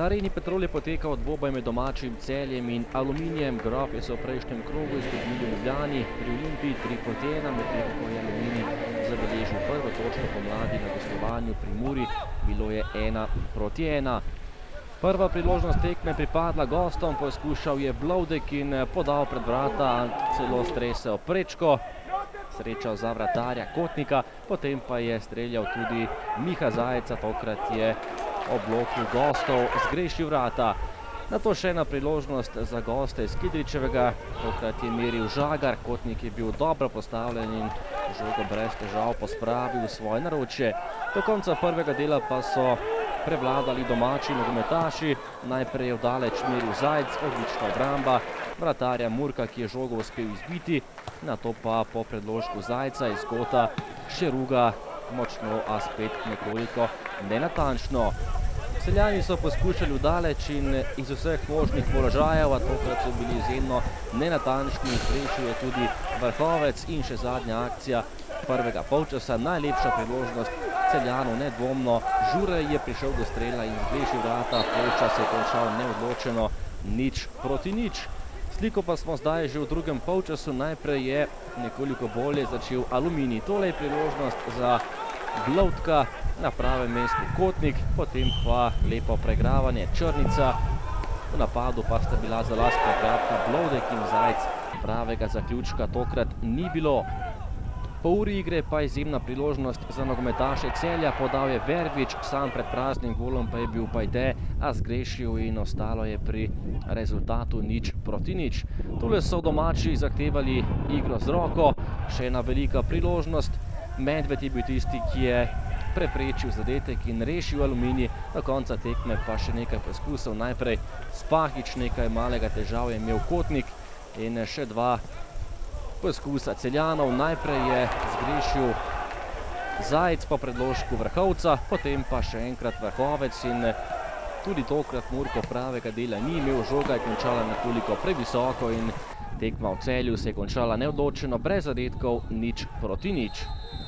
Na Areni Petrol je potekal dvoboj med domačim Celjem in Aluminijem. Grofje so v prejšnjem krogu izgubili v Ljubljani, pri Olimpiji 3-1, medtem ko je Aluminij zabeležil prvo točko pomladi na gostovanju pri Muri, bilo je 1-1. Prva priložnost tekme pripadla gostom, poskušal je Blodek in podal pred vrata, celo stresel prečko. Srečal za vratarja Kotnika, potem pa je streljal tudi Miha Zajca, tokrat je ob bloku gostov zgrešil vrata. Nato še ena priložnost za goste iz Kidričevega, tokrat je meril Žagar, Kotnik je bil dobro postavljen in žogo brez težav pospravil v svoje naročje. Do konca prvega dela pa so prevladali domači nogometaši, najprej je vdaleč meril Zajc, odlična obramba vratarja Murka, ki je žogo uspel izbiti, nato pa po predložku Zajca iz kota Šeruga močno, a spet nekoliko nenatančno. Celjani so poskušali vdaleč in iz vseh možnih položajev, a tokrat so bili izjemno nenatančni, zgrešil je tudi Vrhovec in še zadnja akcija prvega polčasa, najlepša priložnost Celjanov nedvomno. Žurej je prišel do strela in zgrešil vrata, polčas je končal neodločeno 0-0. Sliko pa smo zdaj že v drugem polčasu, najprej je nekoliko bolje začel Aluminij. Tole je priložnost za Blodka, na pravem mestu Kotnik, potem pa lepo pregravanje Črnica. V napadu pa sta bila za las prekratka Blodek in Zajc, pravega zaključka tokrat ni bilo. Po uri igre pa izjemna priložnost za nogometaše Celja, podal je Verbič, sam pred praznim golom pa je bil Pajde, a zgrešil in ostalo je pri rezultatu 0-0. Tule so domači zahtevali igro z roko, še ena velika priložnost. Medved je bil tisti, ki je preprečil zadetek in rešil Aluminij, do konca tekme pa še nekaj poskusov. Najprej Spahič, nekaj malega težav je imel Kotnik in še dva poskusa Celjanov. Najprej je zgrešil Zajc po predložku Vrhovca, potem pa še enkrat Vrhovec in tudi tokrat Murko pravega dela ni imel, žoga je končala nekoliko previsoko in tekma v Celju se je končala neodločeno, brez zadetkov 0-0.